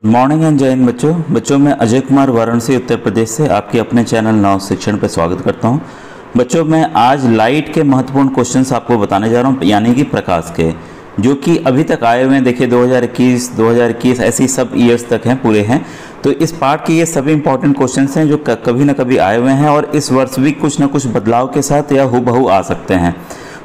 Morning and जय हिंद बच्चों मैं अजय कुमार वाराणसी उत्तर प्रदेश से आपके अपने चैनल नव शिक्षण पर स्वागत करता हूं। बच्चों मैं आज लाइट के महत्वपूर्ण क्वेश्चंस आपको बताने जा रहा हूं, यानी कि प्रकाश के, जो कि अभी तक आए हुए हैं। देखिए 2021 ऐसी सब ईयर्स तक हैं, पूरे हैं। तो इस पार्ट के ये सभी इंपॉर्टेंट क्वेश्चंस हैं जो कभी ना कभी आए हुए हैं और इस वर्ष भी कुछ ना कुछ बदलाव के साथ या हूबहू आ सकते हैं।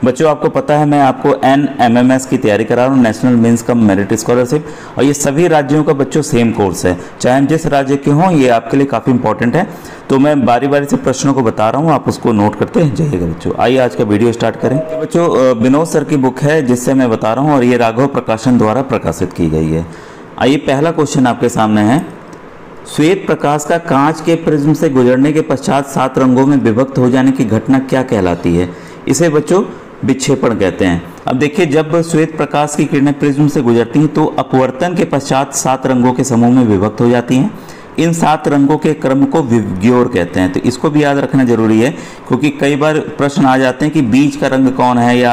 बच्चों आपको पता है मैं आपको NMMS की तैयारी करा रहा हूँ, national means cum merit scholarship, और ये सभी राज्यों का बच्चों सेम कोर्स है, चाहे हम जिस राज्य के हों, ये आपके लिए काफ़ी इंपॉर्टेंट है। तो मैं बारी बारी से प्रश्नों को बता रहा हूँ, आप उसको नोट करते जाइएगा बच्चों। आइए आज का वीडियो स्टार्ट करें। तो बच्चों विनोद सर की बुक है जिससे मैं बता रहा हूँ, और ये राघव प्रकाशन द्वारा प्रकाशित की गई है। आइए पहला क्वेश्चन आपके सामने है, श्वेत प्रकाश का कांच के प्रिज्म से गुजरने के पश्चात 7 रंगों में विभक्त हो जाने की घटना क्या कहलाती है? इसे बच्चों विक्षेपण कहते हैं। अब देखिए जब श्वेत प्रकाश की किरणें प्रिज्म से गुजरती हैं तो अपवर्तन के पश्चात 7 रंगों के समूह में विभक्त हो जाती हैं। इन 7 रंगों के क्रम को विग्योर कहते हैं। तो इसको भी याद रखना जरूरी है, क्योंकि कई बार प्रश्न आ जाते हैं कि बीच का रंग कौन है, या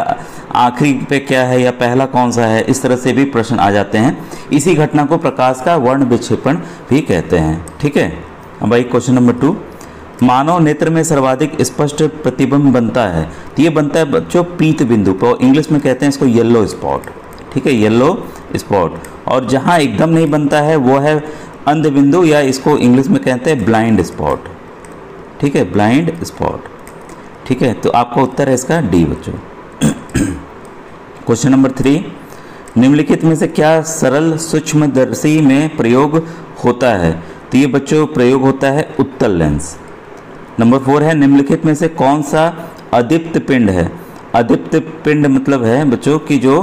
आखिरी पे क्या है, या पहला कौन सा है। इस तरह से भी प्रश्न आ जाते हैं। इसी घटना को प्रकाश का वर्ण विक्षेपण भी कहते हैं। ठीक है। अब भाई क्वेश्चन नंबर 2, मानव नेत्र में सर्वाधिक स्पष्ट प्रतिबिंब बनता है। तो ये बनता है बच्चों पीत बिंदु पर, इंग्लिश में कहते हैं इसको येलो स्पॉट। ठीक है, येलो स्पॉट। और जहाँ एकदम नहीं बनता है वो है अंध बिंदु, या इसको इंग्लिश में कहते हैं ब्लाइंड स्पॉट। ठीक है, ब्लाइंड स्पॉट। ठीक है, तो आपका उत्तर है इसका डी बच्चों। क्वेश्चन नंबर 3, निम्नलिखित में से क्या सरल सूक्ष्मदर्शी में प्रयोग होता है? तो ये बच्चों प्रयोग होता है उत्तल लेंस। नंबर 4 है, निम्नलिखित में से कौन सा अदीप्त पिंड है? अदीप्त पिंड मतलब है बच्चों कि जो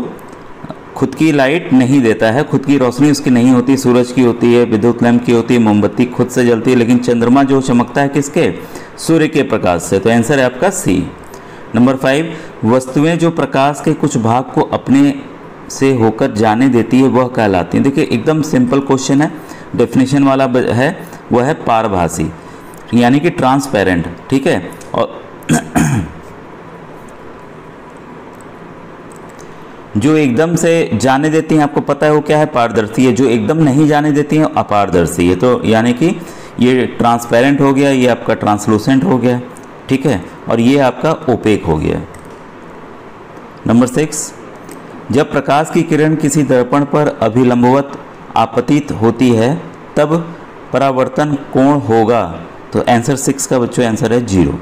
खुद की लाइट नहीं देता है, खुद की रोशनी उसकी नहीं होती। सूरज की होती है, विद्युत लैंप की होती है, मोमबत्ती खुद से जलती है, लेकिन चंद्रमा जो चमकता है किसके? सूर्य के प्रकाश से। तो आंसर है आपका सी। नंबर 5, वस्तुएं जो प्रकाश के कुछ भाग को अपने से होकर जाने देती है वह कहलाती हैं। देखिए एकदम सिंपल क्वेश्चन है, डेफिनेशन वाला है, वह है पारभासी, यानी कि ट्रांसपेरेंट। ठीक है, और जो एकदम से जाने देती हैं आपको पता है वो क्या है? पारदर्शी है। जो एकदम नहीं जाने देती हैं अपारदर्शी है। तो यानी कि ये ट्रांसपेरेंट हो गया, ये आपका ट्रांसलूसेंट हो गया। ठीक है, और ये आपका ओपेक हो गया। नंबर 6, जब प्रकाश की किरण किसी दर्पण पर अभिलंबवत आपतित होती है तब परावर्तन कोण होगा। तो आंसर 6 का बच्चों आंसर है 0।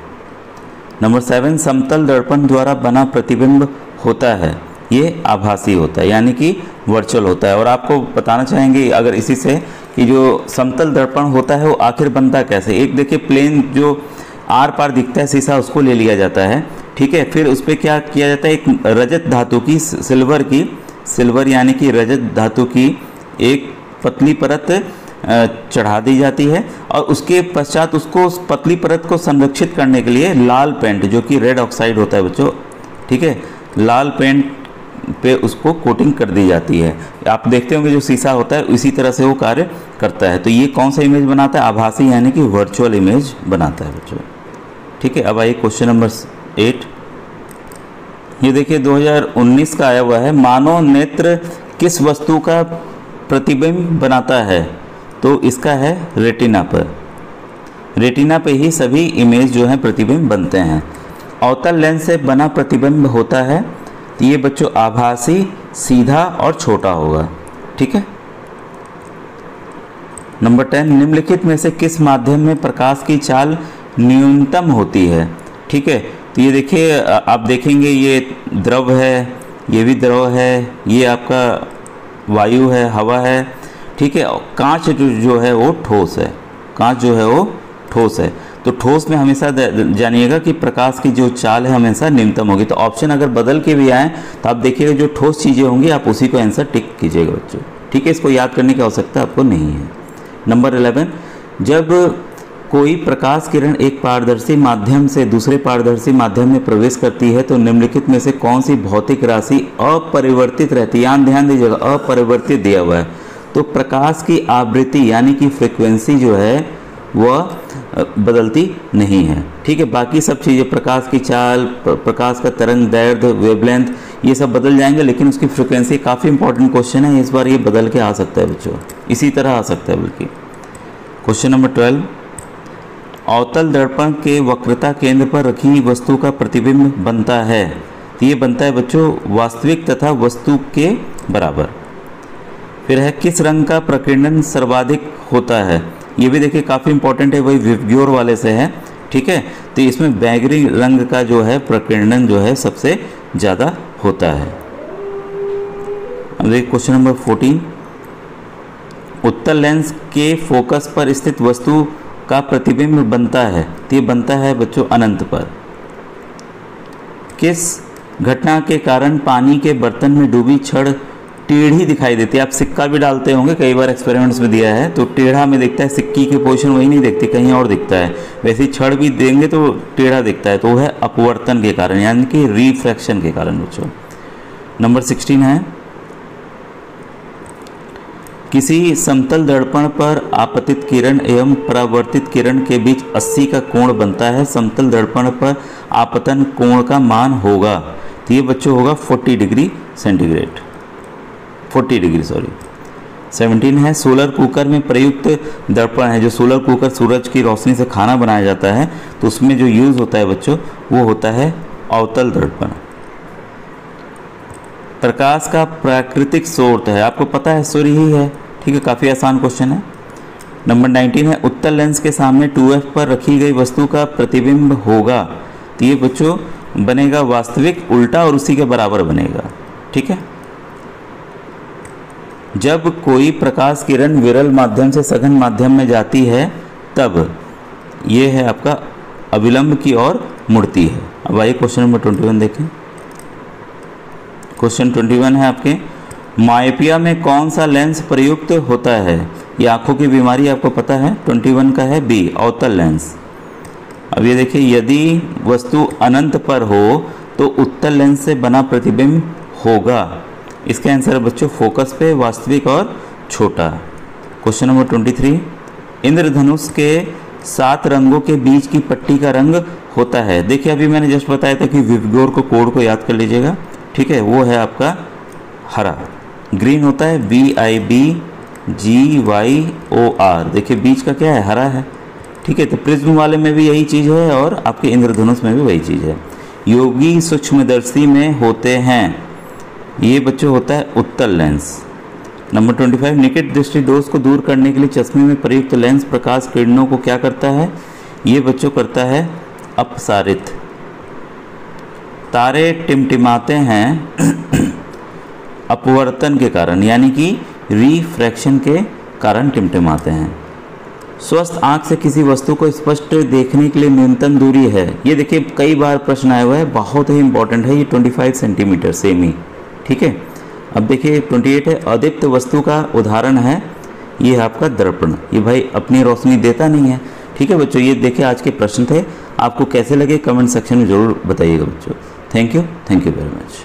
नंबर 7, समतल दर्पण द्वारा बना प्रतिबिंब होता है, ये आभासी होता है, यानी कि वर्चुअल होता है। और आपको बताना चाहेंगे अगर इसी से कि जो समतल दर्पण होता है वो आखिर बनता कैसे। एक देखिए प्लेन जो आर पार दिखता है शीशा, उसको ले लिया जाता है। ठीक है, फिर उस पर क्या किया जाता है? एक रजत धातु की, सिल्वर यानी कि रजत धातु की एक पतली परत चढ़ा दी जाती है, और उसके पश्चात उसको उस पतली परत को संरक्षित करने के लिए लाल पेंट, जो कि रेड ऑक्साइड होता है बच्चों, ठीक है, लाल पेंट पे उसको कोटिंग कर दी जाती है। आप देखते होंगे जो शीशा होता है इसी तरह से वो कार्य करता है। तो ये कौन सा इमेज बनाता है? आभासी, यानी कि वर्चुअल इमेज बनाता है बच्चों। ठीक है, अब आइए क्वेश्चन नंबर 8। ये देखिए 2019 का आया हुआ है, मानव नेत्र किस वस्तु का प्रतिबिंब बनाता है? तो इसका है रेटिना पर। रेटिना पे ही सभी इमेज जो है प्रतिबिंब बनते हैं। अवतल लेंस से बना प्रतिबिंब होता है, तो ये बच्चों आभासी, सीधा और छोटा होगा। ठीक है। नंबर 10, निम्नलिखित में से किस माध्यम में प्रकाश की चाल न्यूनतम होती है? ठीक है, तो ये देखिए आप देखेंगे ये द्रव है, ये भी द्रव है, ये आपका वायु है, हवा है। ठीक है, कांच जो है वो ठोस है, कांच जो है वो ठोस है। तो ठोस में हमेशा जानिएगा कि प्रकाश की जो चाल है हमेशा न्यूनतम होगी। तो ऑप्शन अगर बदल के भी आए तो आप देखिएगा जो ठोस चीज़ें होंगी आप उसी को आंसर टिक कीजिएगा बच्चों। ठीक है, इसको याद करने की आवश्यकता आपको नहीं है। नंबर 11, जब कोई प्रकाश किरण एक पारदर्शी माध्यम से दूसरे पारदर्शी माध्यम में प्रवेश करती है तो निम्नलिखित में से कौन सी भौतिक राशि अपरिवर्तित रहती है? यहाँ ध्यान दीजिएगा, अपरिवर्तित दिया हुआ है। तो प्रकाश की आवृत्ति यानी कि फ्रिक्वेंसी जो है वह बदलती नहीं है। ठीक है, बाकी सब चीज़ें, प्रकाश की चाल, प्रकाश का तरंग दैर्ध्य, वेवलेंथ, ये सब बदल जाएंगे, लेकिन उसकी फ्रिक्वेंसी काफ़ी इंपॉर्टेंट क्वेश्चन है, इस बार ये बदल के आ सकता है बच्चों, इसी तरह आ सकता है बल्कि। क्वेश्चन नंबर 12, अवतल दर्पण के वक्रता केंद्र पर रखी वस्तु का प्रतिबिंब बनता है, तो ये बनता है बच्चों वास्तविक तथा वस्तु के बराबर। फिर है किस रंग का प्रकीर्णन सर्वाधिक होता है, ये भी देखिए काफ़ी इंपॉर्टेंट है, वही विबग्योर वाले से है, ठीक है। तो इसमें बैगनी रंग का जो है प्रकीर्णन जो है सबसे ज़्यादा होता है। अब देखिए क्वेश्चन नंबर 14, उत्तल लेंस के फोकस पर स्थित वस्तु का प्रतिबिंब बनता है, तो ये बनता है बच्चों अनंत पर। किस घटना के कारण पानी के बर्तन में डूबी छड़ टेढ़ी दिखाई देती है? आप सिक्का भी डालते होंगे, कई बार एक्सपेरिमेंट्स में दिया है, तो टेढ़ा में दिखता है, सिक्की की पोजीशन वही नहीं दिखती, कहीं और दिखता है। वैसे ही छड़ भी देंगे तो टेढ़ा दिखता है, तो वो है अपवर्तन के कारण, यानी कि रिफ्रैक्शन के कारण बच्चों। नंबर 16 है, किसी समतल दर्पण पर आपतित किरण एवं परावर्तित किरण के बीच 80 का कोण बनता है, समतल दर्पण पर आपतन कोण का मान होगा, तो ये बच्चों होगा 40 डिग्री सेंटीग्रेड, 40 डिग्री सॉरी। 17 है, सोलर कुकर में प्रयुक्त दर्पण है, जो सोलर कुकर सूरज की रोशनी से खाना बनाया जाता है, तो उसमें जो यूज़ होता है बच्चों वो होता है अवतल दर्पण। प्रकाश का प्राकृतिक स्रोत है, आपको पता है सूर्य ही है, ठीक है, काफ़ी आसान क्वेश्चन है। नंबर 19 है, उत्तल लेंस के सामने 2f पर रखी गई वस्तु का प्रतिबिंब होगा, तो ये बच्चों बनेगा वास्तविक, उल्टा और उसी के बराबर बनेगा, ठीक है। जब कोई प्रकाश किरण विरल माध्यम से सघन माध्यम में जाती है तब ये है आपका अविलंब की ओर मुड़ती है। अब आइए क्वेश्चन नंबर 21 देखें। क्वेश्चन 21 है आपके, मायोपिया में कौन सा लेंस प्रयुक्त होता है? ये आंखों की बीमारी आपको पता है। 21 का है बी, अवतल लेंस। अब ये देखिए, यदि वस्तु अनंत पर हो तो उत्तल लेंस से बना प्रतिबिंब होगा। इसका आंसर है बच्चों फोकस पे, वास्तविक और छोटा। क्वेश्चन नंबर 23, इंद्रधनुष के 7 रंगों के बीच की पट्टी का रंग होता है। देखिए अभी मैंने जस्ट बताया था कि विबग्योर को कोड को याद कर लीजिएगा, ठीक है, वो है आपका हरा, ग्रीन होता है VIBGYOR। देखिए बीच का क्या है, हरा है, ठीक है। तो प्रिज्म वाले में भी यही चीज़ है और आपके इंद्रधनुष में भी वही चीज़ है। योगी सूक्ष्मदर्शी में होते हैं, ये बच्चों होता है उत्तल लेंस। नंबर 25, निकट दृष्टि दोष को दूर करने के लिए चश्मे में प्रयुक्त लेंस प्रकाश किरणों को क्या करता है? ये बच्चों करता है अपसारित। तारे टिमटिमाते हैं अपवर्तन के कारण, यानी कि रिफ्रैक्शन के कारण टिमटिमाते हैं। स्वस्थ आंख से किसी वस्तु को स्पष्ट देखने के लिए न्यूनतम दूरी है, ये देखिए कई बार प्रश्न आया हुआ है, बहुत ही इंपॉर्टेंट है, ये 25 सेंटीमीटर सेमी, ठीक है। अब देखिए 28 है, अदीप्त वस्तु का उदाहरण है, ये है आपका दर्पण, ये भाई अपनी रोशनी देता नहीं है, ठीक है बच्चों। ये देखिए आज के प्रश्न थे, आपको कैसे लगे कमेंट सेक्शन में ज़रूर बताइएगा बच्चों। Thank you very much.